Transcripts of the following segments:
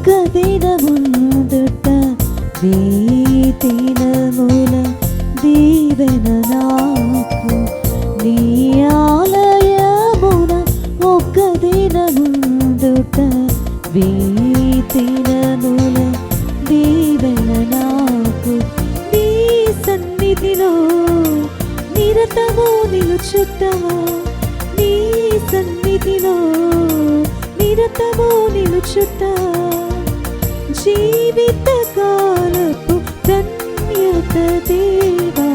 ఒక్క దినముందుట దినముల దీవెన నాకు నీ ఆలయమున ఒక్క దినముందుట దినముల దీవెన నాకు నీ సన్నిధిలో నిరతము నిలుచుట నీ సన్నిధిలో నిరతము నిలుచుట జీవిత కాలపు ధన్యత దేవా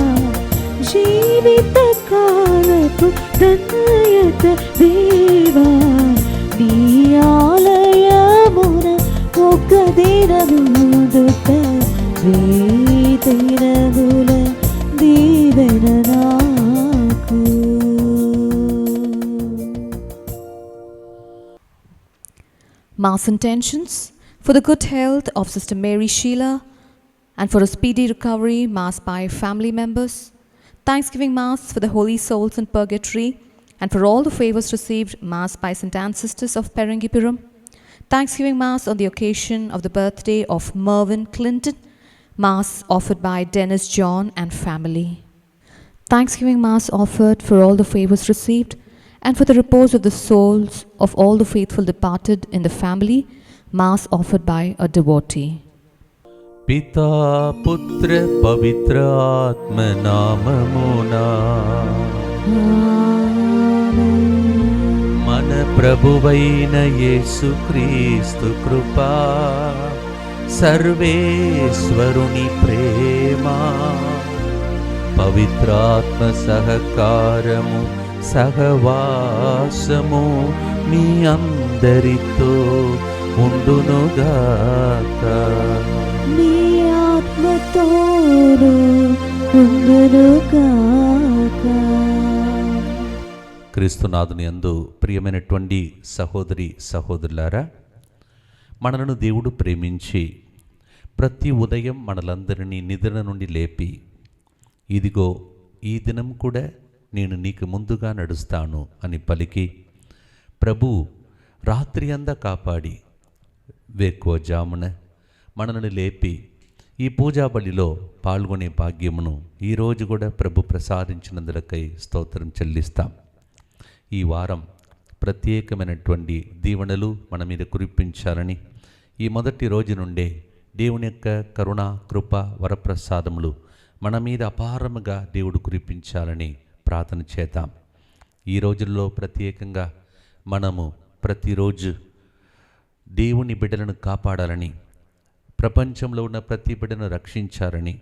జీవిత కాలపు ధన్యత దేవా నీ ఆలయమున ఒక్క దినముందుట దినముల దీవెన నాకు. Mass intentions for the good health of Sister Mary Sheila and for a speedy recovery, Mass by family members. Thanksgiving Mass for the holy souls in purgatory and for all the favors received, Mass by St. Anne Sisters of Perangipuram. Thanksgiving Mass on the occasion of the birthday of Mervyn Clinton, Mass offered by Dennis John and family. Thanksgiving Mass offered for all the favors received and for the repose of the souls of all the faithful departed in the family, Mass offered by a devotee. पिता पुत्र पवित्र आत्म नाममुना मन ప్రభువైన యేసుక్రీస్తు కృపా సర్వేశ్వరుని ప్రేమ పవిత్రాత్మ సహకారము సహవాసము మీ అందరితో ఉండునుగాక. నీ ఆత్మతోను ఉండునుగాక. క్రీస్తునాథుని యందు ప్రియమైనటువంటి సహోదరి సహోదరులారా, మనలను దేవుడు ప్రేమించి ప్రతి ఉదయం మనలందరినీ నిద్ర నుండి లేపి, ఇదిగో ఈ దినం కూడా నేను నీకు ముందుగా నడుస్తాను అని పలికి, ప్రభు రాత్రి అంతా కాపాడి వేకువజామున మనల్ని లేపి ఈ పూజా బలిలో పాల్గొనే భాగ్యమును ఈరోజు కూడా ప్రభు ప్రసాదించినందులకై స్తోత్రం చెల్లిస్తాం. ఈ వారం ప్రత్యేకమైనటువంటి దీవెనలు మన మీద కురిపించాలని, ఈ మొదటి రోజు నుండే దేవుని యొక్క కరుణ కృప వరప్రసాదములు మన మీద అపారముగా దేవుడు కురిపించాలని ప్రార్థన చేద్దాం. ఈ రోజుల్లో ప్రత్యేకంగా మనము ప్రతిరోజు దేవుని బిడ్డలను కాపాడాలని, ప్రపంచంలో ఉన్న ప్రతి బిడ్డను రక్షించాలని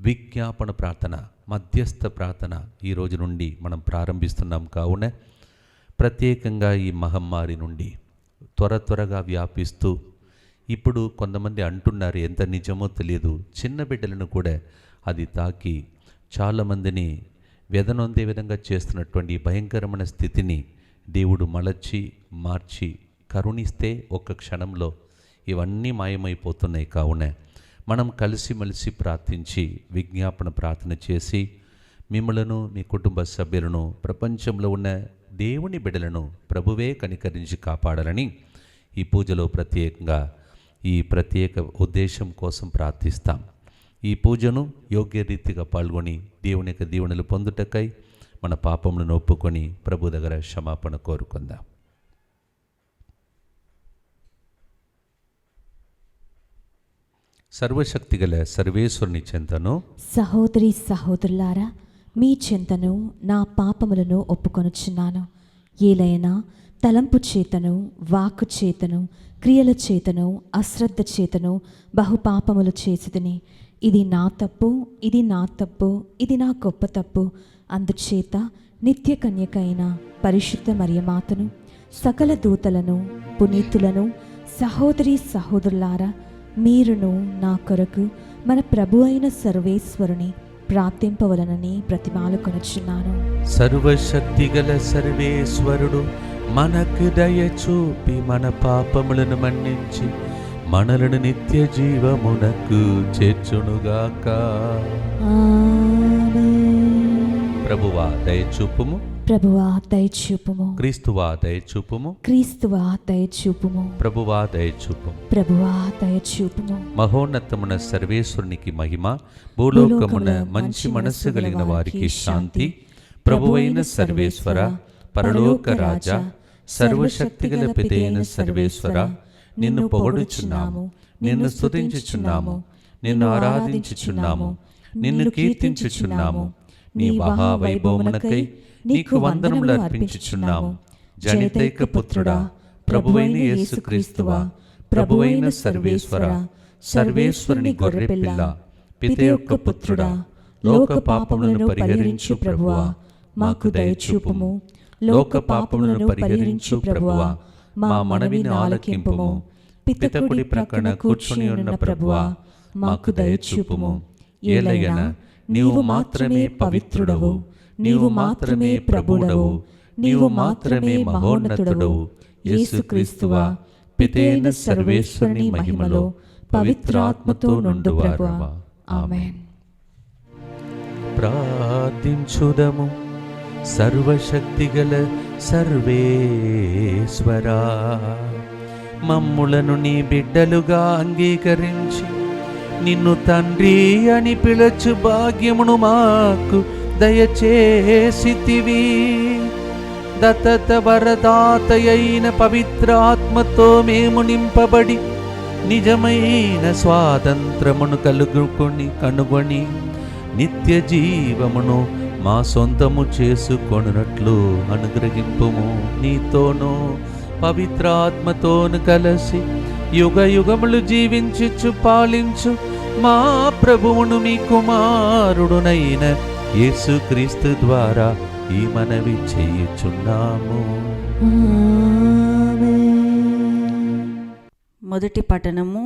విజ్ఞాపన ప్రార్థన, మధ్యస్థ ప్రార్థన ఈ రోజు నుండి మనం ప్రారంభిస్తున్నాం. కావున ప్రత్యేకంగా ఈ మహమ్మారి నుండి త్వరగా వ్యాపిస్తూ, ఇప్పుడు కొంతమంది అంటున్నారు, ఎంత నిజమో తెలియదు, చిన్న బిడ్డలను కూడా అది తాకి చాలామందిని వ్యధనొందే విధంగా చేస్తున్నటువంటి భయంకరమైన స్థితిని దేవుడు మలచి మార్చి కరుణిస్తే ఒక్క క్షణంలో ఇవన్నీ మాయమైపోతున్నాయి. కావున మనం కలిసిమెలిసి ప్రార్థించి విజ్ఞాపన ప్రార్థన చేసి మిమ్మలను మీ కుటుంబ సభ్యులను ప్రపంచంలో ఉన్న దేవుని బిడ్డలను ప్రభువే కనికరించి కాపాడాలని ఈ పూజలో ప్రత్యేకంగా ఈ ప్రత్యేక ఉద్దేశం కోసం ప్రార్థిస్తాం. ఈ పూజను యోగ్య రీతిగా పాల్గొని దేవుని యొక్క దీవెనలు పొందుటకై మన పాపములను ఒప్పుకొని ప్రభు దగ్గర క్షమాపణ కోరుకుందాం. సర్వశక్తిగల సర్వేశ్వరుని చెంతను, సహోదరి సహోదరులారా, మీ చెంతను నా పాపములను ఒప్పుకొనుచున్నాను. ఏలైనా తలంపు చేతను, వాక్కు చేతను, క్రియల చేతను, అశ్రద్ధ చేతను బహుపాపములు చేసితిని. ఇది నా తప్పు, ఇది నా తప్పు, ఇది నా గొప్ప తప్పు. అందుచేత నిత్య కన్యకైన పరిశుద్ధ మరియమాతను, సకల దూతలను, పునీతులను, సహోదరి సహోదరులారా, మీరును నా కొరకు మన ప్రభు అయిన సర్వేశ్వరుని ప్రార్థింపవలనని బ్రతిమాలుకొనుచున్నాను. సర్వశక్తిగల సర్వేశ్వరుడు మనకు దయ చూపి మన పాపములను మన్నించి మనలను నిత్య జీవమునకు చేర్చునుగాక. ఆమేన్. ప్రభువా దయ చూపుము. ప్రభువా దయచూపుము. క్రీస్తువా దయచూపుము. క్రీస్తువా దయచూపుము. ప్రభువా దయచూపుము. ప్రభువా దయచూపుము. మహోన్నతమున సర్వేశ్వరునికి మహిమ, భూలోకమున మంచి మనస్సు కలిగిన వారికి శాంతి. ప్రభువైన సర్వేశ్వర, పరలోక రాజా, సర్వశక్తిగల పితైన సర్వేశ్వర, నిన్ను పొగడుచున్నాము, నిన్ను స్తుతించుచున్నాము, నిన్ను ఆరాధించుచున్నాము, నిన్ను కీర్తించుచున్నాము. నీ మహావైభవమునకై నీకు వందనములు అర్పించుచున్నాము. జనితైక పుత్రుడా, ప్రభువైన యేసుక్రీస్తువా, ప్రభువైన సర్వేశ్వర, సర్వేశ్వరుని గొర్రెపిల్ల, పిత యొక్క పుత్రుడా, లోక పాపములను పరిహరించు ప్రభువా, మాకు దయచూపుము. లోక పాపములను పరిహరించు ప్రభువా, మా మనవిని ఆలకింపుము. పితకుడి ప్రక్కన కూర్చుని ఉన్న ప్రభువా, మాకు దయచూపుము. ఏలయన నీవు మాత్రమే పవిత్రుడవు, నీవు మాత్రమే ప్రభుడవు, నీవు మాత్రమే మహోన్నతుడవు. యేసుక్రీస్తువా, పితైన సర్వేశ్వరుని మహిమలో పవిత్రాత్మతో నుండువారు. ఆమేన్. ప్రార్థించుదము. సర్వశక్తిగల సర్వేశ్వరా, మమ్ములను నీ బిడ్డలుగా అంగీకరించి నిన్ను తండ్రి అని పిలచు భాగ్యమును మాకు దయచేసితివి. దత్తత వరదాతయైన పవిత్ర ఆత్మతో మేము నింపబడి నిజమైన స్వాతంత్రమును కనుగొని నిత్య జీవమును మా సొంతము చేసుకొనున్నట్లు అనుగ్రహింపుము. నీతోనూ పవిత్రాత్మతోను కలిసి యుగ యుగములు జీవించుచు పాలించు మా ప్రభువును మీ కుమారుడునైన యేసుక్రీస్తు ద్వారా ఈ మనవి చేయుచున్నాము. మొదటి పఠనము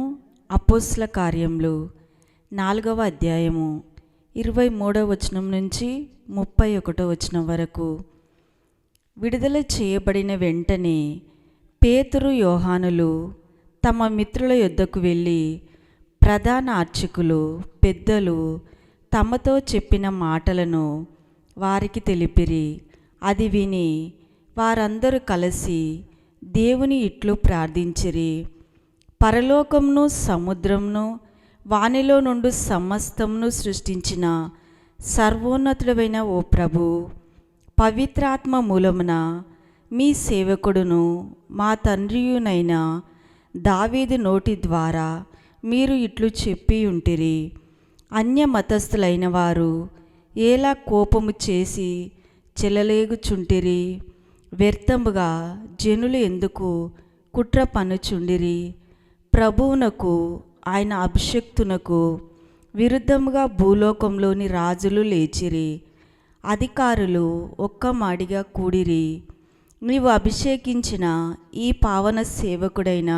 అపోస్తల కార్యములు 4వ అధ్యాయము 23వ వచనం నుంచి 31వ వచనం వరకు. విడుదల చేయబడిన వెంటనే పేతురు, యోహానులు తమ మిత్రుల యొద్దకు వెళ్ళి ప్రధాన అర్చకులు, పెద్దలు తమతో చెప్పిన మాటలను వారికి తెలిపిరి. అది విని వారందరూ కలిసి దేవుని ఇట్లు ప్రార్థించిరి: పరలోకమును సముద్రమును వానిలో నుండి సమస్తమును సృష్టించిన సర్వోన్నతుడైన ఓ ప్రభు, పవిత్రాత్మ మూలమున మీ సేవకుడును మా తండ్రియునైన దావీదు నోటి ద్వారా మీరు ఇట్లు చెప్పి ఉంటిరి: అన్య మతస్థులైన వారు ఎలా కోపము చేసి చెలలేగుచుంటిరి, వ్యర్థముగా జనులు ఎందుకు కుట్ర పన్నుచుండిరి. ప్రభువునకు ఆయన అభిషక్తునకు విరుద్ధముగా భూలోకంలోని రాజులు లేచిరి, అధికారులు ఒక్కమాడిగా కూడిరి. నీవు అభిషేకించిన ఈ పావన సేవకుడైన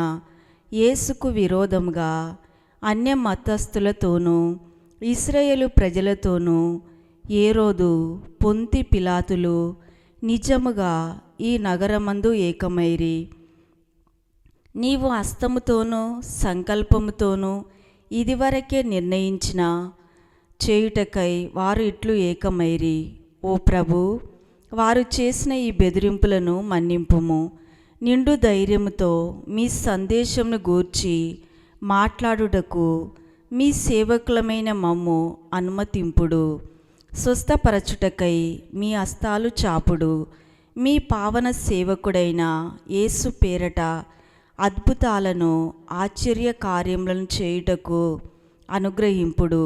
యేసుకు విరోధముగా అన్య మతస్థులతోనూ ఇశ్రాయేలు ప్రజలతోనూ హేరోదు, పొంతి పిలాతులు నిజముగా ఈ నగరమందు ఏకమైరి. నీవు హస్తముతోనూ సంకల్పముతోనూ ఇదివరకే నిర్ణయించిన చేయుటకై వారు ఇట్లు ఏకమైరి. ఓ ప్రభు, వారు చేసిన ఈ బెదిరింపులను మన్నింపుము. నిండు ధైర్యముతో మీ సందేశమును గూర్చి మాట్లాడుటకు మీ సేవకులమైన మమ్ము అనుమతింపుడు. స్వస్థపరచుటకై మీ హస్తాలు చాపుడు. మీ పావన సేవకుడైన యేసు పేరట అద్భుతాలను, ఆశ్చర్య కార్యములను చేయుటకు అనుగ్రహింపుడు.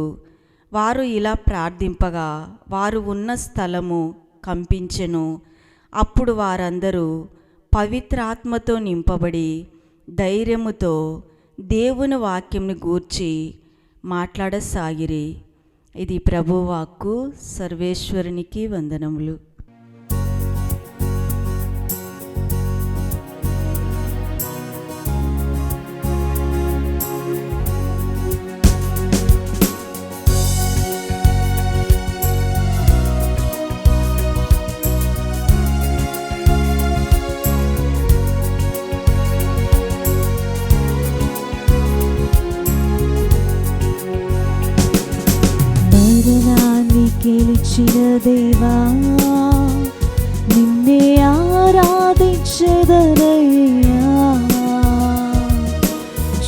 వారు ఇలా ప్రార్థింపగా వారు ఉన్న స్థలము కంపించెను. అప్పుడు వారందరూ పవిత్రాత్మతో నింపబడి ధైర్యముతో దేవుని వాక్యంను గూర్చి మాట్లాడసాగిరి. ఇది ప్రభువాక్కు. సర్వేశ్వరునికి వందనములు. గెలిచిన దేవా, ఆరాధించెదనయ్యా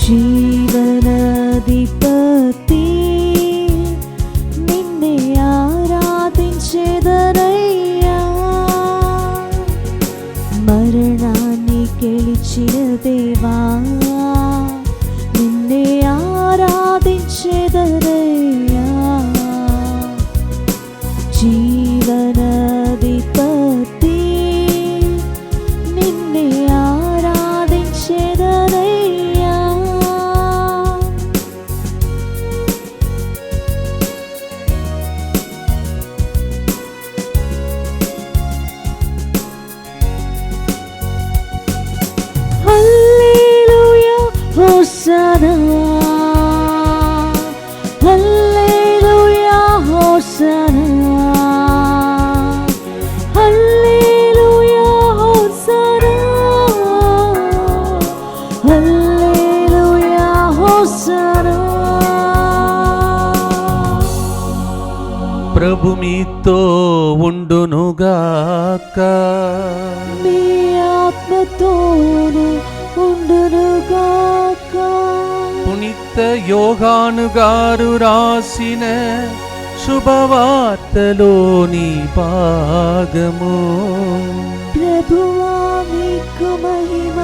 జీవనాధిపతి నిన్నే ఆరాధించెదనయ్యా మరణాన్ని గెలిచిన దేవా నిన్నే ఆరాధించెదనయ్యా జీవనాధిపతి నిన్నే ఆరాధించెదనయ్యా హల్లెలూయా హోసన్నా హల్లెలూయా హోసన్నా హల్లెలూయా హోసన్నా హల్లెలూయా హోసన్నా ప్రభు మీతో ఉండునుగాక. మీ ఆత్మతోను ఉండునుగాక. పునీత యోహాను గారు రాసిన శుభవార్తలోని భాగము. ప్రభువా మీకు మహిమ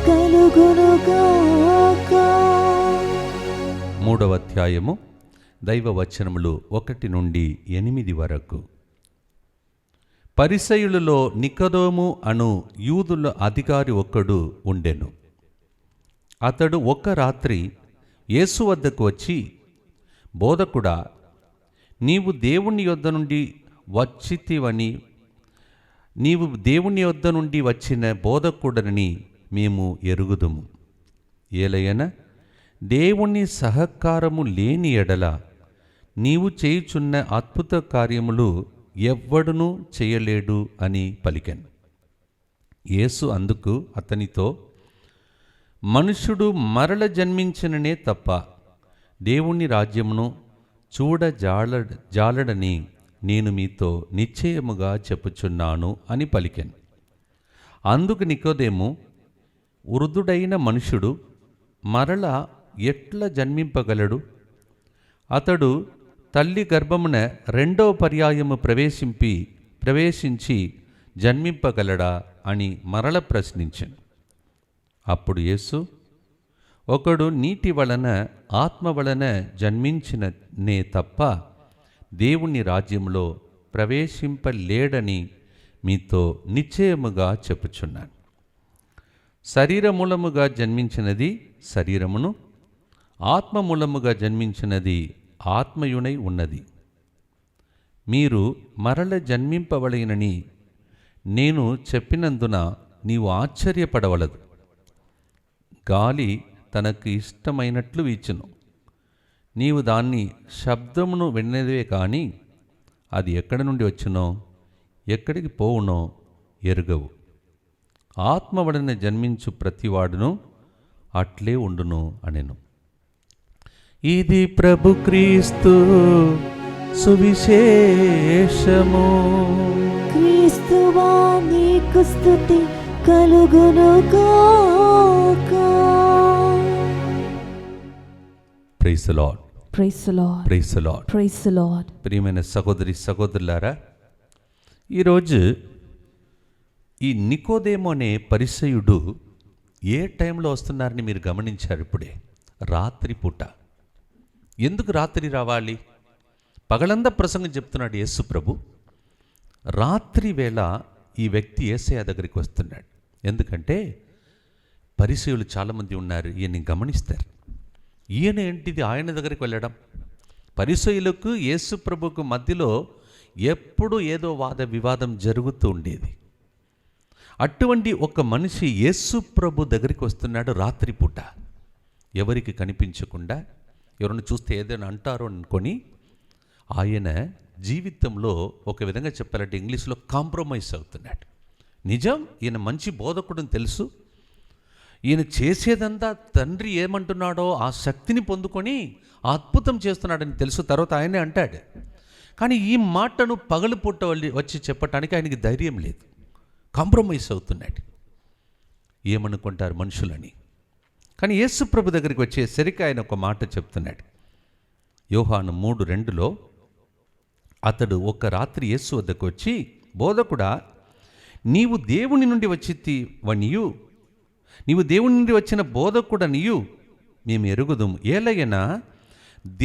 కలుగునుగాక. 3వ అధ్యాయము దైవ వచనములు 1 నుండి 8 వరకు. పరిసయ్యులలో నికోదేము అను యూదుల అధికారి ఒక్కడు ఉండెను. అతడు ఒక రాత్రి యేసు వద్దకు వచ్చి, బోధకుడా, నీవు దేవుని యొద్ద నుండి వచ్చిన బోధకుడని మేము ఎరుగుదుము. ఏలయన దేవుని సహకారము లేని ఎడల నీవు చేయుచున్న అద్భుత కార్యములు ఎవ్వడునూ చేయలేడు అని పలికెను. యేసు అందుకు అతనితో, మనుష్యుడు మరల జన్మించిననే తప్ప దేవుని రాజ్యమును జాలడని నేను మీతో నిశ్చయముగా చెప్పుచున్నాను అని పలికెను. అందుకు నికోదేము, వృద్ధుడైన మనుష్యుడు మరల ఎట్లా జన్మింపగలడు? అతడు తల్లి గర్భమున 2వ పర్యాయము ప్రవేశించి జన్మింపగలడా అని మరల ప్రశ్నించాను. అప్పుడు యేసు, ఒకడు నీటి వలన ఆత్మ వలన జన్మించిననే తప్ప దేవుని రాజ్యంలో ప్రవేశింపలేడని మీతో నిశ్చయముగా చెప్పుచున్నాను. శరీరమూలముగా జన్మించినది శరీరమును, ఆత్మ మూలముగా జన్మించినది ఆత్మయునై ఉన్నది. మీరు మరల జన్మింపవలెనని నేను చెప్పినందున నీవు ఆశ్చర్యపడవలదు. గాలి తనకు ఇష్టమైనట్లు వీచును. నీవు దాన్ని శబ్దమును విన్నదే కానీ అది ఎక్కడి నుండి వచ్చునో ఎక్కడికి పోవునో ఎరుగవు. ఆత్మ వలన జన్మించు ప్రతివాడును అట్లే ఉండును అనెను. ఇది ప్రభు క్రీస్తు సువిశేషము. క్రీస్తువా నీకు స్తుతి కలుగునుగాక. Praise the Lord. Praise the Lord. Praise the Lord. Praise the Lord. ప్రియమైన సహోదరి సహోదరులారా, ఈరోజు ఈ నికోదేము అనే పరిసయ్యుడు ఏ టైంలో వస్తున్నారని మీరు గమనించారు. ఇప్పుడే రాత్రి పూట. ఎందుకు రాత్రి రావాలి? పగలంతా ప్రసంగం చెప్తున్నాడు యేసు ప్రభు. రాత్రి వేళ ఈ వ్యక్తి యేసయ్య దగ్గరికి వస్తున్నాడు. ఎందుకంటే పరిసయ్యులు చాలామంది ఉన్నారు, ఈయన్ని గమనిస్తారు. ఈయన ఏంటిది ఆయన దగ్గరికి వెళ్ళడం? పరిసయ్యులకు యేసు ప్రభుకు మధ్యలో ఎప్పుడు ఏదో వాద వివాదం జరుగుతూ ఉండేది. అటువంటి ఒక మనిషి యేసు ప్రభు దగ్గరికి వస్తున్నాడు రాత్రిపూట. ఎవరికి కనిపించకుండా, ఎవరిని చూస్తే ఏదైనా అంటారో అనుకొని ఆయన జీవితంలో ఒక విధంగా చెప్పాలంటే ఇంగ్లీష్లో కాంప్రమైజ్ అవుతున్నాడు. నిజం, ఈయన మంచి బోధకుడని తెలుసు. ఈయన చేసేదంతా తండ్రి ఏమంటున్నాడో ఆ శక్తిని పొందుకొని అద్భుతం చేస్తున్నాడని తెలుసు. తర్వాత ఆయనే అంటాడు. కానీ ఈ మాటను పగలు పూట వచ్చి చెప్పటానికి ఆయనకి ధైర్యం లేదు. కాంప్రమైజ్ అవుతున్నాడు. ఏమనుకుంటారు మనుషులని. కానీ యేసు ప్రభు దగ్గరికి వచ్చేసరికి ఆయన ఒక మాట చెప్తున్నాడు. యోహాను 3:2లో అతడు ఒక రాత్రి యేసు వద్దకు వచ్చి, బోధకుడా, నీవు దేవుని నుండి వచ్చితివనియు, నీవు దేవుని నుండి వచ్చిన బోధకుడనియు మేము ఎరుగుదుము. ఏలయనా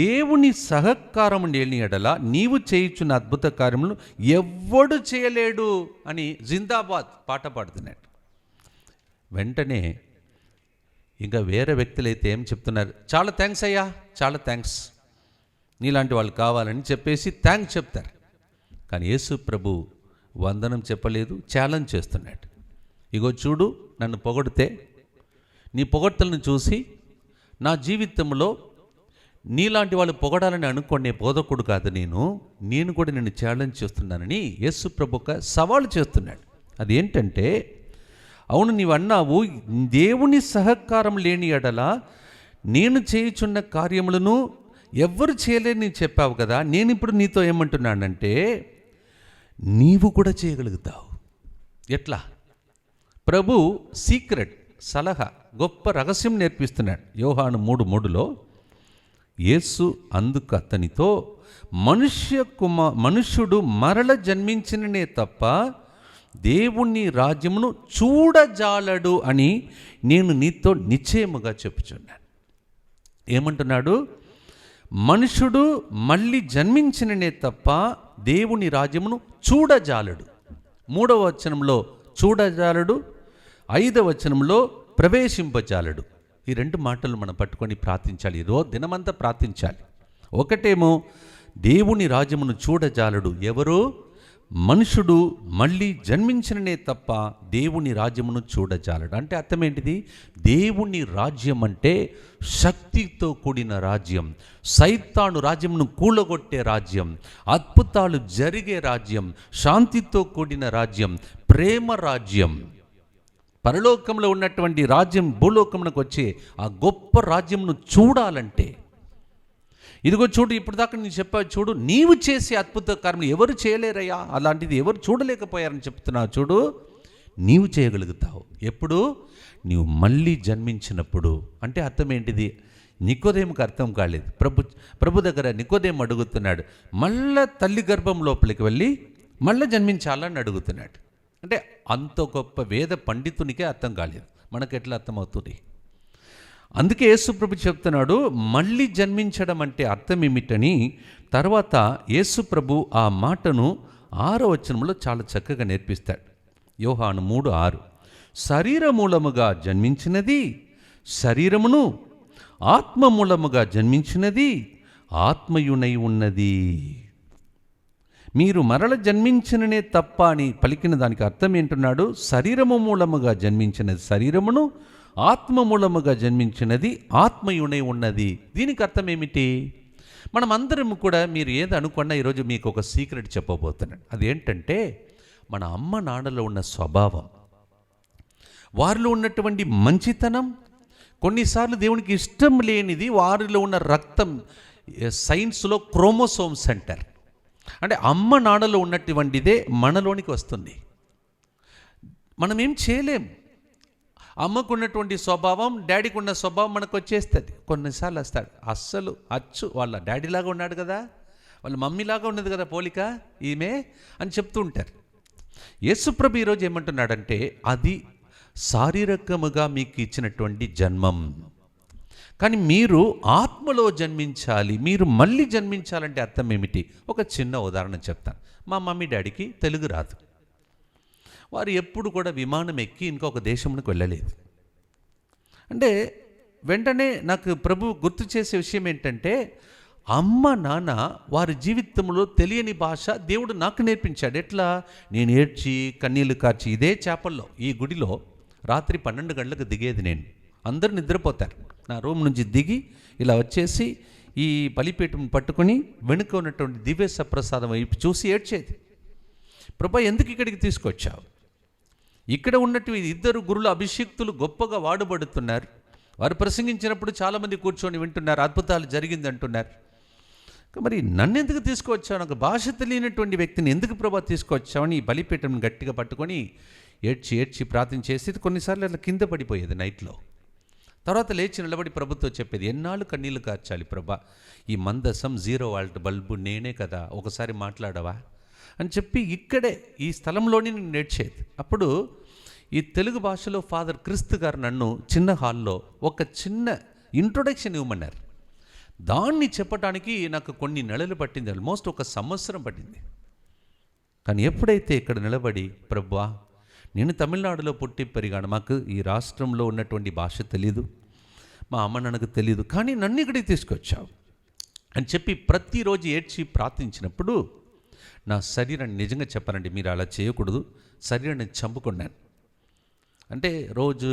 దేవుని సహకారము లేని ఎడల నీవు చేయుచున్న అద్భుత కార్యములు ఎవ్వడు చేయలేడు అని జిందాబాద్ పాట పాడుతున్నాడు. వెంటనే ఇంకా వేరే వ్యక్తులైతే ఏం చెప్తున్నారు, చాలా థ్యాంక్స్ అయ్యా, చాలా థ్యాంక్స్, నీలాంటి వాళ్ళు కావాలని చెప్పేసి థ్యాంక్స్ చెప్తారు. కానీ యేసు ప్రభు వందనం చెప్పలేదు, ఛాలెంజ్ చేస్తున్నాడు. ఇగో చూడు, నన్ను పొగడితే నీ పొగడ్తలను చూసి నా జీవితంలో నీలాంటి వాళ్ళు పొగడాలని అనుకునే బోధకుడు కాదు నేను కూడా నిన్ను ఛాలెంజ్ చేస్తున్నానని యేసు ప్రభు ఒక సవాలు చేస్తున్నాడు. అది ఏంటంటే, అవును నీవు అన్నావు దేవుని సహకారం లేని ఎడల నేను చేయుచున్న కార్యములను ఎవ్వరు చేయలేని చెప్పావు కదా. నేను ఇప్పుడు నీతో ఏమంటున్నానంటే నీవు కూడా చేయగలుగుతావు. ఎట్లా? ప్రభు సీక్రెట్ సలహా, గొప్ప రహస్యం నేర్పిస్తున్నాడు. యోహాను 3:3లో యేసు అందుకు అతనితో, మనుష్యుడు మరల జన్మించిననే తప్ప దేవుని రాజ్యమును చూడజాలడు అని నేను నీతో నిశ్చయముగా చెప్పుచున్నాను. ఏమంటున్నాడు? మనుషుడు మళ్ళీ జన్మించిననే తప్ప దేవుని రాజ్యమును చూడజాలడు. 3వ వచనంలో చూడజాలడు, 5వ వచనంలో ప్రవేశింపజాలడు. ఈ 2 మాటలు మనం పట్టుకొని ప్రార్థించాలి. రోజు దినమంతా ప్రార్థించాలి. ఒకటేమో దేవుని రాజ్యమును చూడజాలడు ఎవరు? మనుషుడు మళ్ళీ జన్మించిననే తప్ప దేవుని రాజ్యమును చూడజాలడు. అంటే అర్థం ఏంటిది? దేవుని రాజ్యం అంటే శక్తితో కూడిన రాజ్యం, సైతాను రాజ్యమును కూలగొట్టే రాజ్యం, అద్భుతాలు జరిగే రాజ్యం, శాంతితో కూడిన రాజ్యం, ప్రేమ రాజ్యం. పరలోకంలో ఉన్నటువంటి రాజ్యం భూలోకమునకు వచ్చే ఆ గొప్ప రాజ్యంను చూడాలంటే, ఇదిగో చూడు, ఇప్పుడు దాకా నేను చెప్పాను చూడు, నీవు చేసే అద్భుత కార్యములు ఎవరు చేయలేరయ్యా, అలాంటిది ఎవరు చూడలేకపోయారని చెప్తున్నావు చూడు, నీవు చేయగలుగుతావు. ఎప్పుడు? నీవు మళ్ళీ జన్మించినప్పుడు. అంటే అర్థం ఏంటిది? నికోదేముకు అర్థం కాలేదు. ప్రభు దగ్గర నికోదేము అడుగుతున్నాడు, మళ్ళా తల్లి గర్భం లోపలికి వెళ్ళి మళ్ళీ జన్మించాలని అడుగుతున్నాడు. అంటే అంత గొప్ప వేద పండితునికే అర్థం కాలేదు, మనకు ఎట్లా అర్థమవుతుంది? అందుకే యేసుప్రభు చెప్తున్నాడు మళ్ళీ జన్మించడం అంటే అర్థం ఏమిటని. తర్వాత యేసుప్రభు ఆ మాటను 6వ వచనంలో చాలా చక్కగా నేర్పిస్తాడు. యోహాను 3:6 శరీర మూలముగా జన్మించినది శరీరమును, ఆత్మ మూలముగా జన్మించినది ఆత్మయునై ఉన్నది. మీరు మరల జన్మించిననే తప్ప అని పలికిన దానికి అర్థం ఏంటున్నాడు? శరీరము మూలముగా జన్మించినది శరీరమును, ఆత్మ మూలముగా జన్మించినది ఆత్మయునై ఉన్నది. దీనికి అర్థం ఏమిటి? మనం అందరం కూడా, మీరు ఏది అనుకున్నా ఈరోజు మీకు ఒక సీక్రెట్ చెప్పబోతున్నాను. అదేంటంటే, మన అమ్మ నాన్నలో ఉన్న స్వభావం, వారిలో ఉన్నటువంటి మంచితనం, కొన్నిసార్లు దేవునికి ఇష్టం లేనిది వారిలో ఉన్న రక్తం, సైన్స్లో క్రోమోసోమ్స్ అంటారు. అంటే అమ్మ నాన్నలో ఉన్నటువంటిదే మనలోనికి వస్తుంది. మనం ఏం చేయలేం. అమ్మకు ఉన్నటువంటి స్వభావం, డాడీకి ఉన్న స్వభావం మనకు వచ్చేస్తుంది. కొన్నిసార్లు వస్తాడు, అస్సలు అచ్చు వాళ్ళ డాడీలాగా ఉన్నాడు కదా, వాళ్ళ మమ్మీలాగా ఉన్నది కదా పోలిక ఈమె అని చెప్తూ ఉంటారు. యేసుప్రభు ఈరోజు ఏమంటున్నాడంటే, అది శారీరకముగా మీకు ఇచ్చినటువంటి జన్మం, కానీ మీరు ఆత్మలో జన్మించాలి. మీరు మళ్ళీ జన్మించాలంటే అర్థం ఏమిటి? ఒక చిన్న ఉదాహరణ చెప్తాను. మా మమ్మీ డాడీకి తెలుగు రాదు. వారు ఎప్పుడు కూడా విమానం ఎక్కి ఇంకొక దేశంలోకి వెళ్ళలేదు. అంటే వెంటనే నాకు ప్రభు గుర్తు చేసే విషయం ఏంటంటే, అమ్మ నాన్న వారి జీవితంలో తెలియని భాష దేవుడు నాకు నేర్పించాడు. ఎట్లా? నేను ఏడ్చి కన్నీళ్లు కార్చి ఇదే చేపల్లో ఈ గుడిలో రాత్రి 12 గంటలకు దిగేది. నేను అందరూ నిద్రపోతారు. నా రూమ్ నుంచి దిగి ఇలా వచ్చేసి ఈ బలిపీఠం పట్టుకొని వెనుక ఉన్నటువంటి దివ్య సప్రసాదం వైపు చూసి ఏడ్చేది. ప్రభా, ఎందుకు ఇక్కడికి తీసుకొచ్చావు? ఇక్కడ ఉన్నటువంటి 2 గురుల అభిషిక్తులు గొప్పగా వాడబడుతున్నారు. వారు ప్రసంగించినప్పుడు చాలామంది కూర్చొని వింటున్నారు, అద్భుతాలు జరిగింది అంటున్నారు. మరి నన్ను ఎందుకు తీసుకువచ్చావు? నాకు భాష తెలియనటువంటి వ్యక్తిని ఎందుకు ప్రభా తీసుకొచ్చావని ఈ బలిపీఠం గట్టిగా పట్టుకొని ఏడ్చి ఏడ్చి ప్రార్థన చేసేది. కొన్నిసార్లు అట్లా కింద పడిపోయేది నైట్లో. తర్వాత లేచి నిలబడి ప్రభుతో చెప్పేది, ఎన్నాళ్ళు కన్నీళ్ళు కార్చాలి ప్రభా, ఈ మందసం 0 వాల్ట్ బల్బు నేనే కదా, ఒకసారి మాట్లాడవా అని చెప్పి ఇక్కడే ఈ స్థలంలోనే నేను నేర్చేది. అప్పుడు ఈ తెలుగు భాషలో ఫాదర్ క్రిస్తు గారు నన్ను చిన్న హాల్లో ఒక చిన్న ఇంట్రొడక్షన్ ఇవ్వమన్నారు. దాన్ని చెప్పడానికి నాకు కొన్ని నెలలు పట్టింది, ఆల్మోస్ట్ 1 సంవత్సరం పట్టింది. కానీ ఎప్పుడైతే ఇక్కడ నిలబడి, ప్రభువా నేను తమిళనాడులో పుట్టి పెరిగాను, మాకు ఈ రాష్ట్రంలో ఉన్నటువంటి భాష తెలీదు, మా అమ్మ నాన్నకు తెలీదు, కానీ నన్ను ఇక్కడికి తీసుకొచ్చావు అని చెప్పి ప్రతిరోజు ఏడ్చి ప్రార్థించినప్పుడు నా శరీరాన్ని, నిజంగా చెప్పాలండి, మీరు అలా చేయకూడదు, శరీరాన్ని చంపుకున్నాను. అంటే రోజు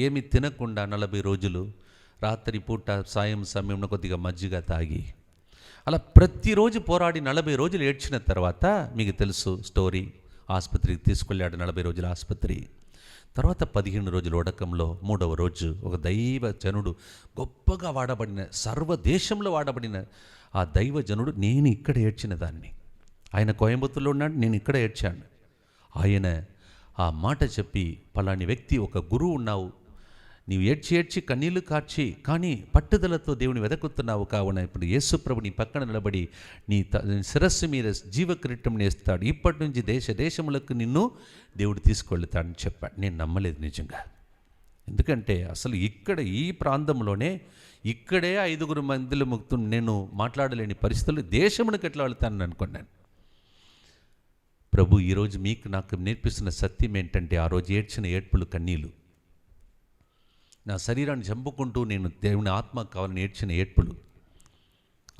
ఏమీ తినకుండా 40 రోజులు, రాత్రి పూట సాయం సమయంలో కొద్దిగా మజ్జిగ తాగి అలా ప్రతిరోజు పోరాడి 40 రోజులు ఏడ్చిన తర్వాత, మీకు తెలుసు స్టోరీ, ఆసుపత్రికి తీసుకెళ్ళాడు. 40 రోజుల ఆసుపత్రి తర్వాత 15 రోజుల ఉడకంలో 3వ రోజు ఒక దైవ జనుడు, గొప్పగా వాడబడిన, సర్వదేశంలో వాడబడిన ఆ దైవ జనుడు, నేను ఇక్కడ ఏడ్చిన దాన్ని, ఆయన కోయంబత్తూరులో ఉన్నాడు, నేను ఇక్కడ ఏడ్చాను. ఆయన ఆ మాట చెప్పి, పలాని వ్యక్తి, ఒక గురువు ఉన్నావు, నీవు ఏడ్చి ఏడ్చి కన్నీళ్లు కార్చి కానీ పట్టుదలతో దేవుని వెదకుతున్నావు, కావున ఇప్పుడు యేసుప్రభు నీ పక్కన నిలబడి నీ శిరస్సు మీద జీవకిరీటం నేస్తాడు, ఇప్పటి నుంచి దేశ దేశములకు నిన్ను దేవుడు తీసుకెళ్తాడని చెప్పాడు. నేను నమ్మలేదు నిజంగా. ఎందుకంటే అసలు ఇక్కడ ఈ ప్రాంతంలోనే ఇక్కడే 5 మందిలో ముక్తు నేను మాట్లాడలేని పరిస్థితులు, దేశమునికి ఎట్లా వెళ్తానని అనుకున్నాను. ప్రభు ఈరోజు మీకు నాకు నేర్పిస్తున్న సత్యం ఏంటంటే, ఆ రోజు ఏడ్చిన ఏడ్పులు కన్నీళ్ళు, నా శరీరాన్ని చంపుకుంటూ నేను దేవుని ఆత్మ కావాలని ఏడ్చిన ఏడ్పులు,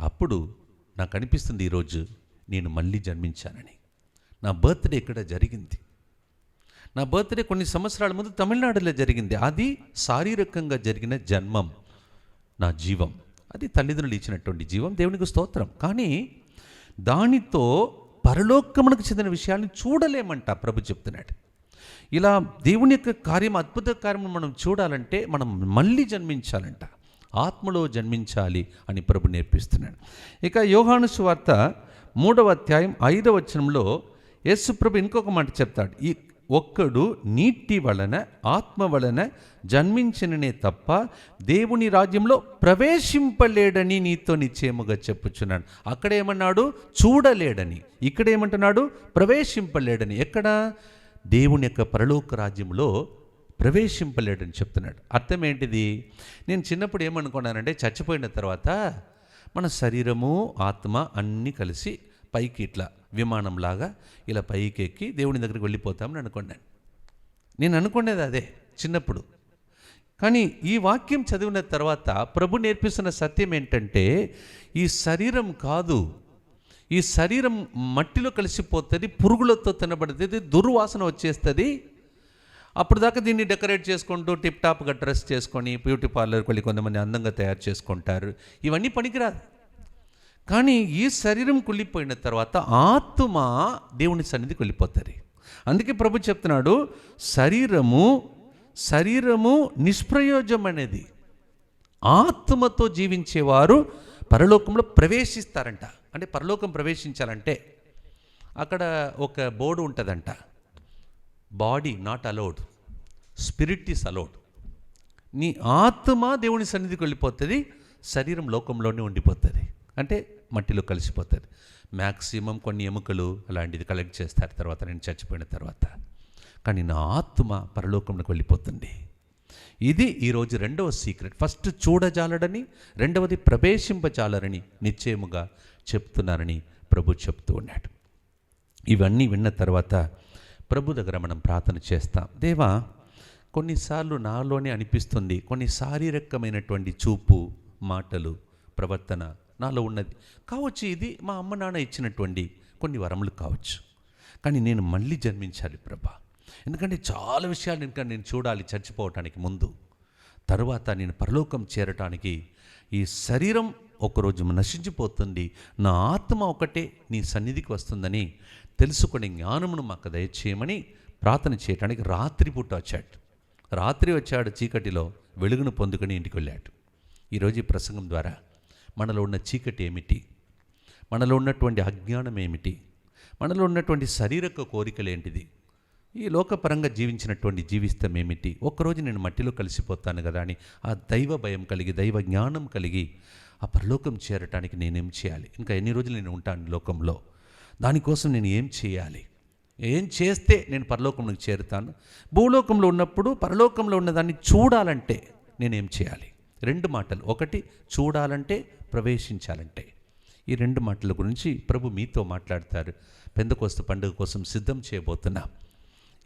అప్పుడు నాకు అనిపిస్తుంది ఈరోజు నేను మళ్ళీ జన్మించానని. నా బర్త్డే ఇక్కడ జరిగింది. నా బర్త్డే కొన్ని సంవత్సరాల ముందు తమిళనాడులో జరిగింది. అది శారీరకంగా జరిగిన జన్మం, నా జీవం, అది తల్లిదండ్రులు ఇచ్చినటువంటి జీవం, దేవునికి స్తోత్రం. కానీ దానితో పరలోకమునకు చెందిన విషయాన్ని చూడలేమంట ప్రభు చెప్తున్నాడు. ఇలా దేవుని యొక్క కార్యం, అద్భుత కార్యం మనం చూడాలంటే మనం మళ్ళీ జన్మించాలంట, ఆత్మలో జన్మించాలి అని ప్రభు నేర్పిస్తున్నాడు. ఇక యోహాను సువార్త 3వ అధ్యాయం 5వ వచనంలో యేసు ప్రభు ఇంకొక మాట చెప్తాడు, ఈ ఒక్కడు నీటి వలన ఆత్మ వలన జన్మించిననే తప్ప దేవుని రాజ్యంలో ప్రవేశింపలేడని నీతో నిశ్చయముగా చెప్పుచున్నాడు. అక్కడేమన్నాడు? చూడలేడని. ఇక్కడ ఏమంటున్నాడు? ప్రవేశింపలేడని. ఎక్కడ? దేవుని యొక్క పరలోక రాజ్యంలో ప్రవేశింపలేడని చెప్తున్నాడు. అర్థం ఏంటిది? నేను చిన్నప్పుడు ఏమనుకున్నానంటే, చచ్చిపోయిన తర్వాత మన శరీరము ఆత్మ అన్నీ కలిసి పైకి ఇట్లా విమానంలాగా ఇలా పైకి ఎక్కి దేవుని దగ్గరికి వెళ్ళిపోతామని అనుకున్నాను. నేను అనుకునేది అదే చిన్నప్పుడు. కానీ ఈ వాక్యం చదివిన తర్వాత ప్రభు నేర్పిస్తున్న సత్యం ఏంటంటే, ఈ శరీరం కాదు, ఈ శరీరం మట్టిలో కలిసిపోతుంది, పురుగులతో తినబడుతుంది, దుర్వాసన వచ్చేస్తుంది. అప్పుడు దాకా దీన్ని డెకరేట్ చేసుకుంటూ టిప్ టాప్గా డ్రెస్ చేసుకొని బ్యూటీ పార్లర్కి వెళ్ళి కొంతమంది అందంగా తయారు చేసుకుంటారు. ఇవన్నీ పనికిరాదు. కానీ ఈ శరీరం కుళ్ళిపోయిన తర్వాత ఆత్మ దేవుని సన్నిధికి వెళ్ళిపోతుంది. అందుకే ప్రభు చెప్తున్నాడు, శరీరము నిష్ప్రయోజనమైనది, ఆత్మతో జీవించేవారు పరలోకంలో ప్రవేశిస్తారంట. అంటే పరలోకం ప్రవేశించాలంటే అక్కడ ఒక బోర్డు ఉంటుందంట, body not allowed, spirit is allowed. నీ ఆత్మ దేవుని సన్నిధికి వెళ్ళిపోతుంది, శరీరం లోకంలోనే ఉండిపోతుంది, అంటే మట్టిలో కలిసిపోతుంది. మ్యాక్సిమం కొన్ని ఎముకలు అలాంటిది కలెక్ట్ చేస్తారు తర్వాత, నేను చచ్చిపోయిన తర్వాత. కానీ నా ఆత్మ పరలోకంలోకి వెళ్ళిపోతుంది. ఇది ఈరోజు 2వ సీక్రెట్. ఫస్ట్ చూడజాలడని, 2వది ప్రవేశింపజాలరని నిశ్చయముగా చెప్తున్నానని ప్రభు చెప్తూ ఉన్నాడు. ఇవన్నీ విన్న తర్వాత ప్రభు దగ్గర మనం ప్రార్థన చేస్తాం. దేవా, కొన్నిసార్లు నాలోనే అనిపిస్తుంది, కొన్ని శారీరకమైనటువంటి చూపు, మాటలు, ప్రవర్తన నాలో ఉన్నది కావచ్చు, ఇది మా అమ్మ నాన్న ఇచ్చినటువంటి కొన్ని వరములు కావచ్చు. కానీ నేను మళ్ళీ జన్మించాలి ప్రభా, ఎందుకంటే చాలా విషయాలు ఇంకా నేను చూడాలి చచ్చిపోవటానికి ముందు. తరువాత నేను పరలోకం చేరటానికి ఈ శరీరం ఒకరోజు నశించిపోతుంది, నా ఆత్మ ఒకటే నీ సన్నిధికి వస్తుందని తెలుసుకునే జ్ఞానమును మాకు దయచేయమని ప్రార్థన చేయడానికి రాత్రిపూట వచ్చాడు. రాత్రి వచ్చాడు, చీకటిలో వెలుగును పొందుకొని ఇంటికి వెళ్ళాడు. ఈరోజు ఈ ప్రసంగం ద్వారా మనలో ఉన్న చీకటి ఏమిటి, మనలో ఉన్నటువంటి అజ్ఞానం ఏమిటి, మనలో ఉన్నటువంటి శారీరక కోరికలు ఏంటిది, ఈ లోకపరంగా జీవించినటువంటి జీవితం ఏమిటి? ఒక్కరోజు నేను మట్టిలో కలిసిపోతాను కదా అని ఆ దైవ భయం కలిగి, దైవ జ్ఞానం కలిగి ఆ పరలోకం చేరటానికి నేనేం చేయాలి? ఇంకా ఎన్ని రోజులు నేను ఉంటాను లోకంలో? దానికోసం నేను ఏం చేయాలి? ఏం చేస్తే నేను పరలోకంలోకి చేరుతాను? భూలోకంలో ఉన్నప్పుడు పరలోకంలో ఉన్నదాన్ని చూడాలంటే నేనేం చేయాలి? 2 మాటలు. ఒకటి చూడాలంటే, ప్రవేశించాలంటే. ఈ 2 మాటల గురించి ప్రభు మీతో మాట్లాడతారు. పెందెకోస్తు పండుగ కోసం సిద్ధం చేయబోతున్నా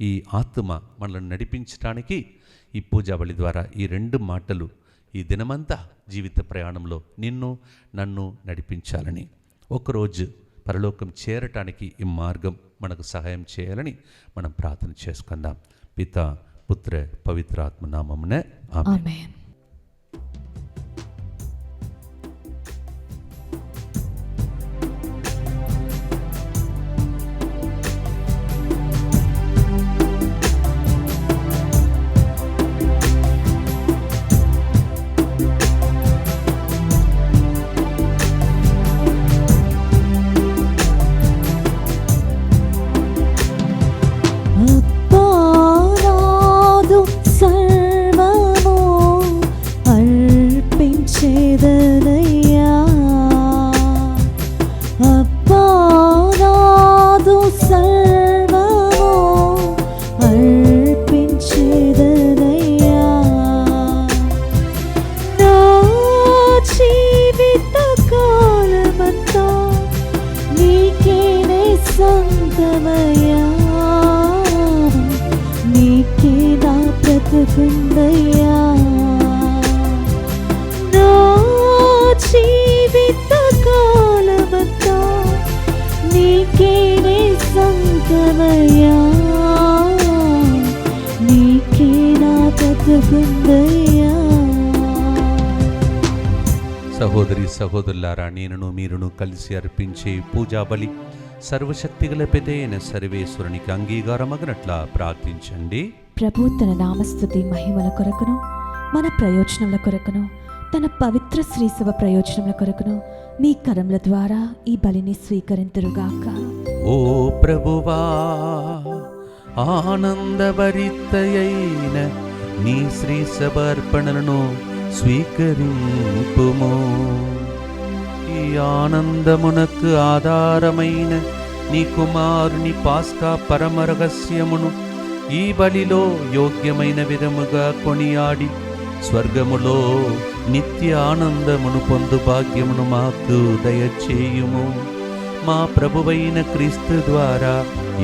ఈ ఆత్మ మనల్ని నడిపించడానికి ఈ పూజా బలి ద్వారా ఈ 2 మాటలు ఈ దినమంతా జీవిత ప్రయాణంలో నిన్ను నన్ను నడిపించాలని, ఒకరోజు పరలోకం చేరటానికి ఈ మార్గం మనకు సహాయం చేయాలని మనం ప్రార్థన చేసుకుందాం. పితా, పుత్ర, పవిత్రాత్మ నామమున ఆమేన్. Amen. అప్పారాదు సర్వము అర్పించేదనయ్యా, అప్పారాదు సర్వము అర్పించేదనయ్యా, నా జీవిత కాలమంతా నీకేనే సొంతమయ్యా, నీకే నా బ్రతుకుందయ్యా, నా జీవిత కాలమంతా నీకేనే సొంతమయ్యా, నీకే నా బ్రతుకుందయ్యా. సహోదరి సహోదరులారా, నేనును మీరును కలిసి అర్పించే పూజా బలి సర్వశక్తిగల పెదైన సర్వేశ్వరునికి అంగీకారమగనట్లా ప్రార్థించండి. ప్రభు తన నామస్తుతి మహిమల కొరకును, మన ప్రయోజనముల కొరకును, తన పవిత్ర శ్రీసభ ప్రయోజనముల కొరకును మీ కరముల ద్వారా ఈ బలిని స్వీకరింతురుగాక. ఓ ప్రభువా, ఆనందభరితయైన నీ శ్రీ సభర్పణలను స్వీకరింపుము. ఈ ఆనందమునకు ఆధారమైన నీ కుమారుని పాస్కా పరమ రహస్యమును ఈ బలిలో యోగ్యమైన విధముగా కొనియాడి స్వర్గములో నిత్య ఆనందమును పొందు భాగ్యమును మాకు దయచేయుము. మా ప్రభువైన క్రీస్తు ద్వారా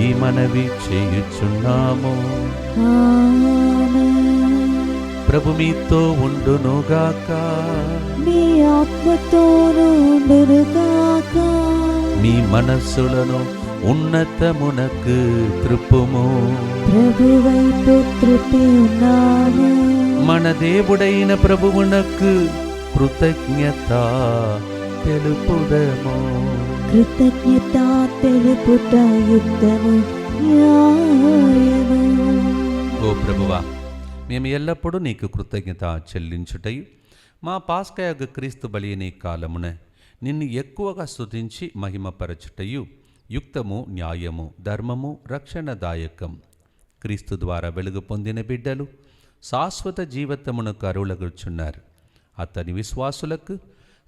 ఈ మనవి చేయుచున్నాము. ప్రభు మీతో ఉండునుగాక. మీ ఆత్మతోనూ ఉండునుగాక. మీ మనస్సులను ఉన్నతమునకు త్రిప్పుము. ప్రభువైపు త్రిప్పి ఉన్నాము. మన దేవుడైన ప్రభువునకు కృతజ్ఞత తెలుపుదము. కృతజ్ఞత తెలుపుట యుక్తము న్యాయము. ఓ ప్రభువా, మేము ఎల్లప్పుడూ నీకు కృతజ్ఞత చెల్లించుటయు మా పాస్కయగు క్రీస్తు బలి అనే కాలమున నిన్ను ఎక్కువగా స్తుతించి మహిమపరచుటయు యుక్తము, న్యాయము, ధర్మము, రక్షణదాయకం. క్రీస్తు ద్వారా వెలుగు పొందిన బిడ్డలు శాశ్వత జీవితమునకు అరువులగుచున్నారు. అతని విశ్వాసులకు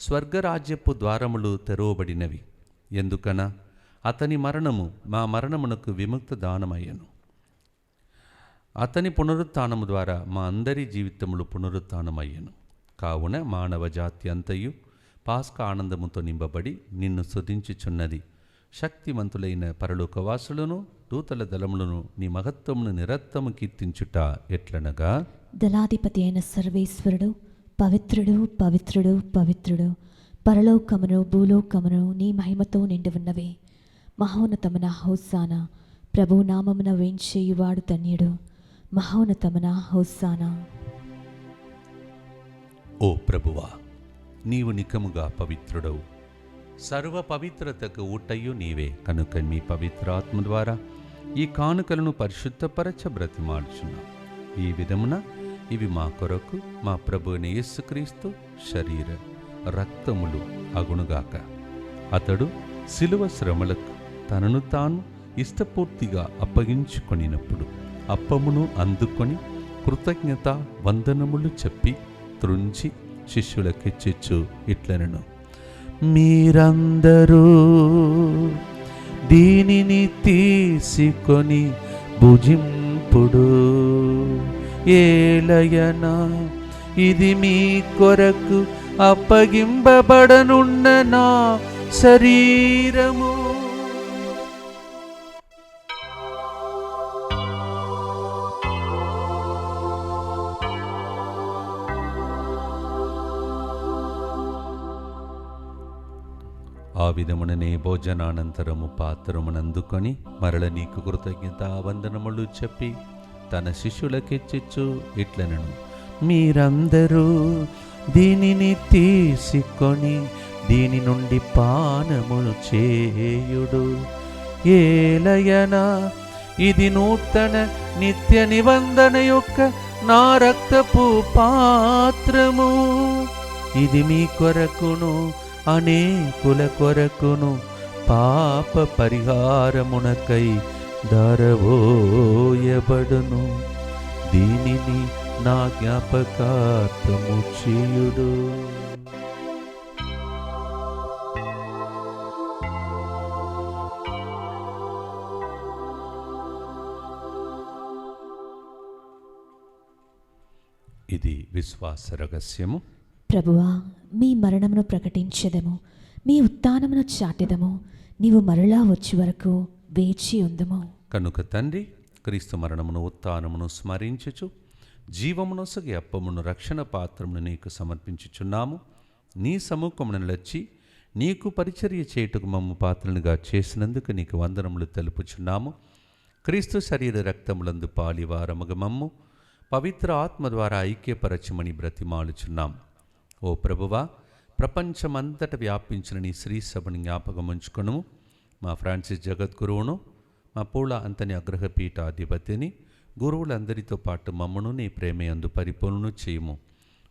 స్వర్గరాజ్యపు ద్వారములు తెరవబడినవి. ఎందుకన అతని మరణము మా మరణమునకు విముక్త దానమయ్యను. అతని పునరుత్థానము ద్వారా మా అందరి జీవితములు పునరుత్థానమయ్యను. కావున మానవ జాతి అంతయు పాస్కా ఆనందముతో నింపబడి నిన్ను స్తుతించుచున్నది. శక్తివంతులైన పరలోకవాసులను దూతల దళములను నీ మహత్వమును నిరత్తము కీర్తించుట ఎట్లనగా, దళాధిపతి అయిన సర్వేశ్వరుడు పవిత్రుడు, పవిత్రుడు, పవిత్రుడు, పరలోకమును భూలోకమును నీ మహిమతో నిండి ఉన్నవి. మహోన్నతమున హోసానా, ప్రభు నామమున వేంచేయువాడు ధన్యుడు. మహోన్నతమున హోసానా. ఓ ప్రభువా, నీవు నికముగా పవిత్రుడవు, సర్వ పవిత్రతకు ఊటయు నీవే. కనుక మీ పవిత్రాత్మ ద్వారా ఈ కానుకలను పరిశుద్ధపరచ బ్రతిమాడుచున్నాం. ఈ విధమున ఇవి మా కొరకు మా ప్రభువైన యేసుక్రీస్తు శరీర రక్తములు అగునుగాక. అతడు శిలువ శ్రమలకు తనను తాను ఇష్టపూర్తిగా అప్పగించుకొనినప్పుడు అప్పమును అందుకొని కృతజ్ఞత వందనములు చెప్పి త్రుంచి శిష్యులకిచ్చిచ్చు ఇట్లనెను, మీరందరూ దీనిని తీసుకొని భుజింపుడు, ఏలయనా ఇది మీ కొరకు అప్పగింపబడనున్న నా శరీరము. ఆ విధముననే భోజనానంతరము పాత్రమునందుకొని మరల నీకు కృతజ్ఞత వందనములు చెప్పి తన శిష్యులకిచ్చిచ్చు ఇట్లనెను, మీరందరూ దీనిని తీసుకొని దీని నుండి పానములు చేయుడు, ఏలయనా ఇది నూతన నిత్య నిబంధన యొక్క నా రక్తపు పాత్రము, ఇది మీ కొరకును అనేకుల కొరకును పాప పరిహారమునకై ధారవోయబడును, దీనిని నా జ్ఞాపకార్థము చేయుడు. ఇది విశ్వాస రహస్యము. ప్రభువా, మీ మరణమును ప్రకటించెదము, మీ ఉత్థానమును చాటెదము, నీవు మరలా వచ్చి వరకు వేచి ఉందుము. కనుక తండ్రి, క్రీస్తు మరణమును ఉత్థానమును స్మరించుచు జీవమునొసగి అప్పమును రక్షణ పాత్రమును నీకు సమర్పించుచున్నాము. నీ సముఖమును నిలచి నీకు పరిచర్య చేయుటకు మమ్ము పాత్రలుగా చేసినందుకు నీకు వందనములు తెలుపుచున్నాము. క్రీస్తు శరీర రక్తములందు పాలివారముగ మమ్ము పవిత్ర ఆత్మ ద్వారా ఐక్యపరచమని బ్రతిమాలుచున్నాం. ఓ ప్రభువా, ప్రపంచమంతట వ్యాపించిన నీ శ్రీ సభను జ్ఞాపకముంచుకొను. మా ఫ్రాన్సిస్ జగద్గురువును, మా పూల అంతని అగ్రహపీఠాధిపతిని, గురువులందరితో పాటు మమ్మను నీ ప్రేమయందు పరిపూర్ణను చేయుము.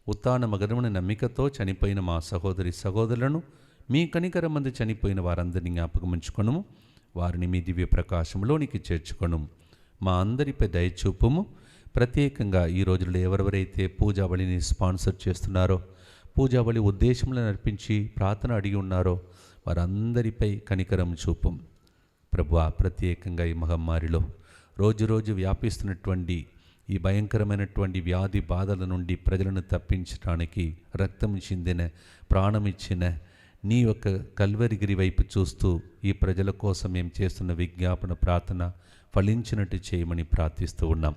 ఉత్థాన మగరమున నమ్మికతో చనిపోయిన మా సహోదరి సహోదరులను, మీ కనికరమందు చనిపోయిన వారందరినీ జ్ఞాపకముంచుకొను. వారిని మీ దివ్య ప్రకాశంలోనికి చేర్చుకొను. మా అందరిపై దయచూపుము. ప్రత్యేకంగా ఈ రోజుల్లో ఎవరెవరైతే పూజాబలిని స్పాన్సర్ చేస్తున్నారో, పూజాబలి ఉద్దేశంలో నడిపించి ప్రార్థన అడిగి ఉన్నారో వారందరిపై కనికరం చూపం. ప్రభువా, ప్రత్యేకంగా ఈ మహమ్మారిలో రోజు రోజు వ్యాపిస్తున్నటువంటి ఈ భయంకరమైనటువంటి వ్యాధి బాధల నుండి ప్రజలను తప్పించడానికి రక్తం చిందిన, ప్రాణమిచ్చిన నీ యొక్క కల్వరిగిరి వైపు చూస్తూ ఈ ప్రజల కోసం మేము చేస్తున్న విజ్ఞాపన ప్రార్థన ఫలించినట్టు చేయమని ప్రార్థిస్తూ ఉన్నాం.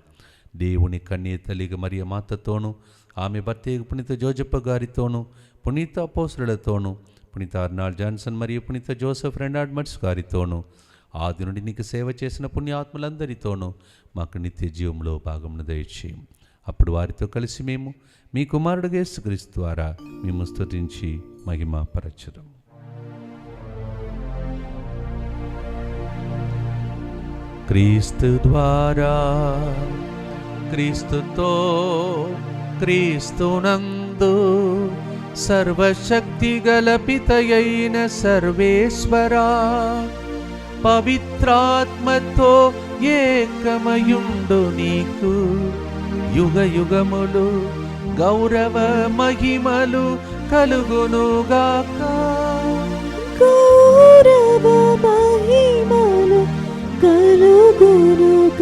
దేవుని కన్య తల్లిగా మరియ మాతతోనూ, ఆమె భర్త పునీత జోజప్ప గారితోనూ, పునీత అపోస్తలులతోనూ, పునీత అర్నాల్డ్ జాన్సన్ మరియు పునీత జోసెఫ్ రెనాల్డ్ మట్స్ గారితోనూ, ఆది నుండి నీకు సేవ చేసిన పుణ్యాత్ములందరితోనూ మాకు నిత్య జీవంలో భాగమును దయచేయం. అప్పుడు వారితో కలిసి మేము మీ కుమారుడు యేసుక్రీస్తు ద్వారా మేము స్తుతించి మహిమ పరచుదాం. క్రీస్తు ద్వారా, క్రీస్తుతో, క్రీస్తునందు సర్వశక్తి గల పితయైన సర్వేశ్వరా, పవిత్రాత్మతో ఏకమయుండు నీకు యుగ యుగములు గౌరవ మహిమలు కలుగునుగాక. గౌరవ మహిమలు కలుగునుగాక.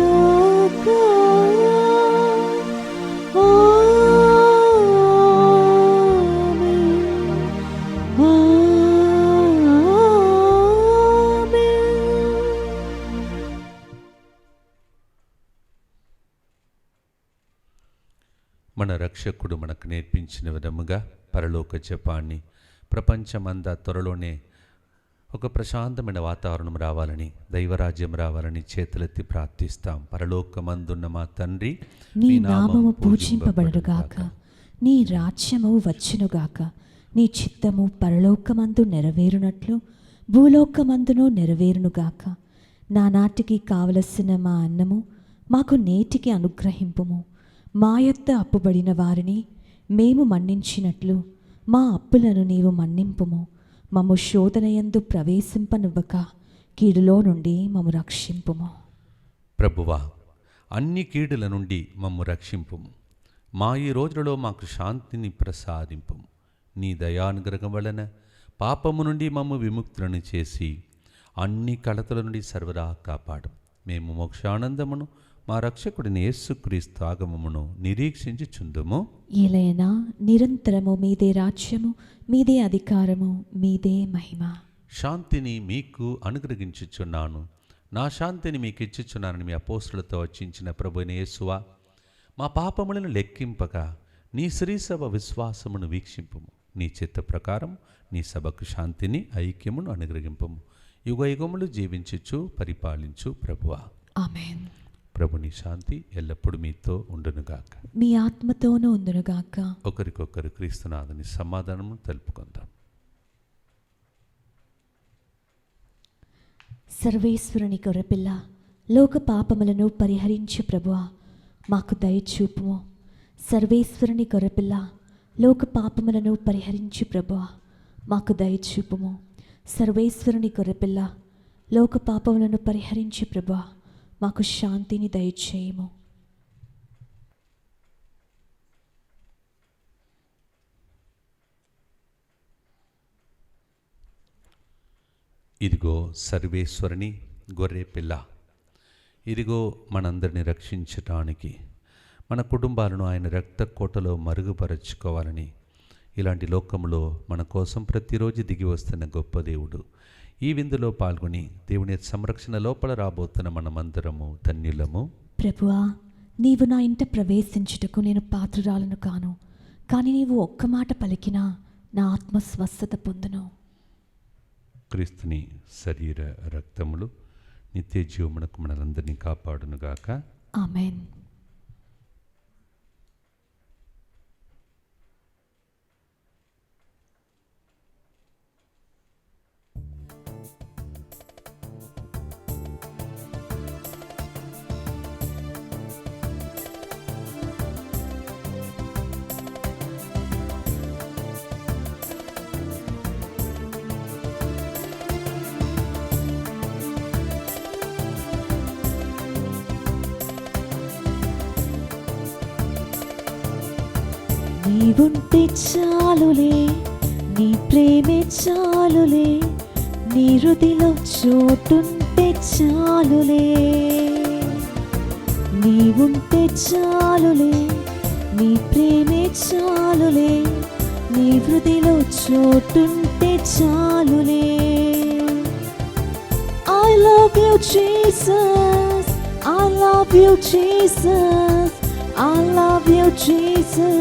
మన రక్షకుడు మనకు నేర్పించిన విధముగా పరలోక జపాన్ని ప్రపంచమంతా త్వరలోనే ఒక ప్రశాంతమైన వాతావరణం రావాలని, దైవరాజ్యం రావాలని చేతులెత్తి ప్రార్థిస్తాం. పరలోకమందున్న మా తండ్రి, నీ నామము పూజింపబడుగాక, నీ రాజ్యము వచ్చునుగాక, నీ చిత్తము పరలోకమందు నెరవేరునట్లు భూలోకమందును నెరవేరునుగాక. నానాటికి కావలసిన మా అన్నము మాకు నేటికి అనుగ్రహింపుము. మా యొద్ద అప్పుబడిన వారిని మేము మన్నించినట్లు మా అప్పులను నీవు మన్నింపుము. మమ్ము శోధనయందు ప్రవేశింపనివ్వక కీడులో నుండి మమ్ము రక్షింపుము. ప్రభువా, అన్ని కీడుల నుండి మమ్ము రక్షింపుము. మా ఈ రోజులలో మాకు శాంతిని ప్రసాదింపుము. నీ దయానుగ్రహం వలన పాపము నుండి మమ్ము విముక్తులను చేసి అన్ని కలతల నుండి సర్వదా కాపాడు. మేము మోక్షానందమును మా రక్షకుడిని యేసుక్రీస్తు ఆగమమును నిరీక్షించుచుందుము. ఏలైనా నిరంతరము మీదే రాజ్యము, మీదే అధికారము, మీదే మహిమ. శాంతిని మీకు అనుగ్రహించుచున్నాను, నా శాంతిని మీకు ఇచ్చుచున్నానని మీ అపోస్తులతో వచ్చించిన ప్రభువైన యేసువా, మా పాపములను లెక్కింపగా నీ శ్రీసభ విశ్వాసమును వీక్షింపుము. నీ చిత్త ప్రకారం నీ సభకు శాంతిని ఐక్యమును అనుగ్రహింపము. యుగ యుగములు జీవించుచు పరిపాలించు ప్రభువా. ఆమేన్. ప్రభుని శాంతి ఎల్లప్పుడూ మీతో ఉండునుగాక. మీ ఆత్మతోనూ ఉందునుగాక. ఒకరికొకరు క్రీస్తునాథుని సమాధానము తెలుపుకుందాం. సర్వేశ్వరుని గొర్రెపిల్ల, లోక పాపములను పరిహరించు ప్రభువా, మాకు దయచూపుము. సర్వేశ్వరుని గొర్రెపిల్ల, లోక పాపములను పరిహరించు ప్రభువా, మాకు దయచూపుము. సర్వేశ్వరుని గొర్రెపిల్ల, లోక పాపములను పరిహరించు ప్రభువా, మాకు శాంతిని దయచేయము. ఇదిగో సర్వేశ్వరుని గొర్రె పిల్ల, ఇదిగో మనందరిని రక్షించటానికి, మన కుటుంబాలను ఆయన రక్త కోటలో మరుగుపరచుకోవాలని ఇలాంటి లోకంలో మన కోసం ప్రతిరోజు దిగి వస్తున్న గొప్ప దేవుడు. ఈ విందులో పాల్గొని దేవుని సంరక్షణ లోపల రాబోతున్న మనమందరము ధన్యులము. ప్రభువా, నీవు నా ఇంట ప్రవేశించుటకు నేను పాత్రురాలను కాను, కానీ నీవు ఒక్క మాట పలికినా నా ఆత్మ స్వస్థత పొందును. క్రీస్తుని శరీర రక్తములు నిత్య జీవమునకు మనలందరినీ కాపాడునుగాక. ఆమేన్. నీవుంటే చాలులే, నీ ప్రేమే చాలులే, నీ హృదిలో చోటుంటే చాలులే. నీవుంటే చాలులే, నీ ప్రేమే చాలులే, నీ హృదిలో చోటుంటే చాలులే. I love you Jesus, I love you Jesus, I love you Jesus,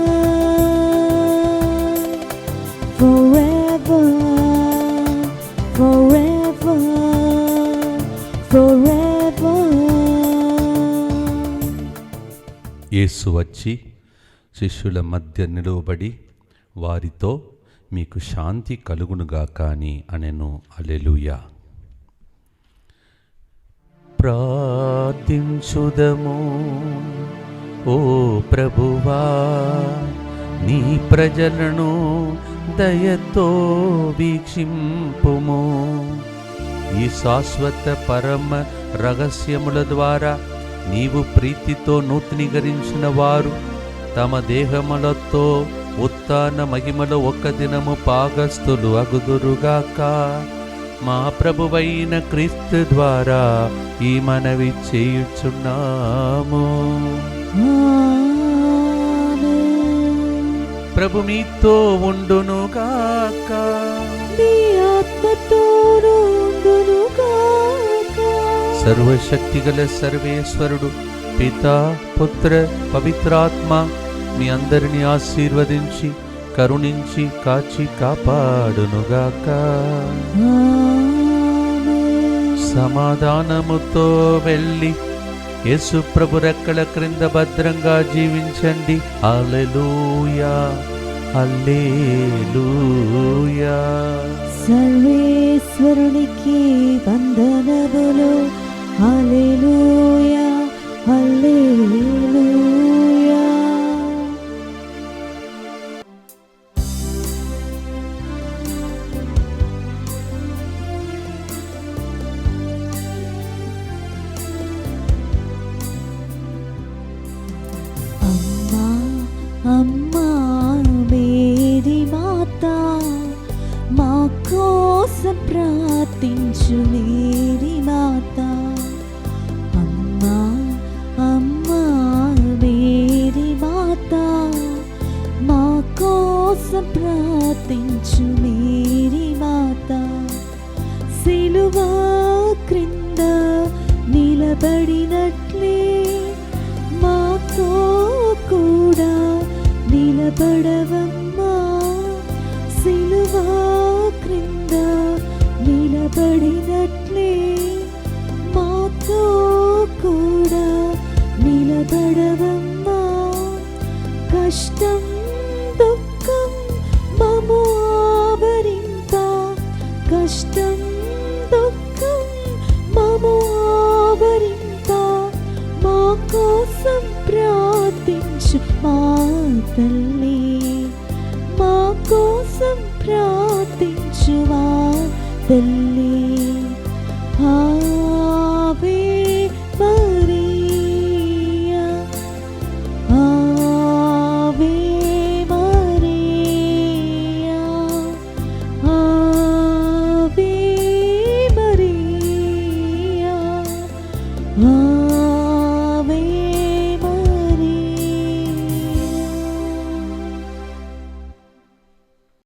forever, forever, forever. యేసు వచ్చి శిష్యుల మధ్య నిలువబడి వారితో మీకు శాంతి కలుగునుగాక అని అనెను. హల్లెలూయా. ప్రార్థించుదము. ఓ ప్రభువా, నీ ప్రజలను దయతో వీక్షింపుము. ఈ శాశ్వత పరమ రహస్యముల ద్వారా నీవు ప్రీతితో నూతనీకరించిన వారు తమ దేహములతో ఉత్థాన మహిమలో ఒక్క దినము పాగస్తులు అగుదురుగాక. మా ప్రభువైన క్రీస్తు ద్వారా ఈ మనవి చేయుచున్నాము. ప్రభు మీతో ఉండునుగాక. నీ ఆత్మతోనూ ఉండునుగాక. సర్వశక్తిగల సర్వేశ్వరుడు పితా, పుత్ర, పవిత్రాత్మ మీ అందరినీ ఆశీర్వదించి కరుణించి కాచి కాపాడునుగాక. సమాధానముతో వెళ్ళి యేసు ప్రభు రెక్కల క్రింద భద్రంగా జీవించండి. హల్లెలూయా, హల్లెలూయా. సర్వేశ్వరునికి వందనములు. హల్లెలూయా, హల్లెలూయా. కోసం ప్రార్థించు మేరీ మాత. అమ్మా అమ్మా మేరీ మాత, మా కోసం ప్రార్థించు మేరీ మాత. సిలువా క్రింద నిలబడినట్లే మాతో కూడా నిలబడవమ్మా. సిలువా క్రింద నిలబడి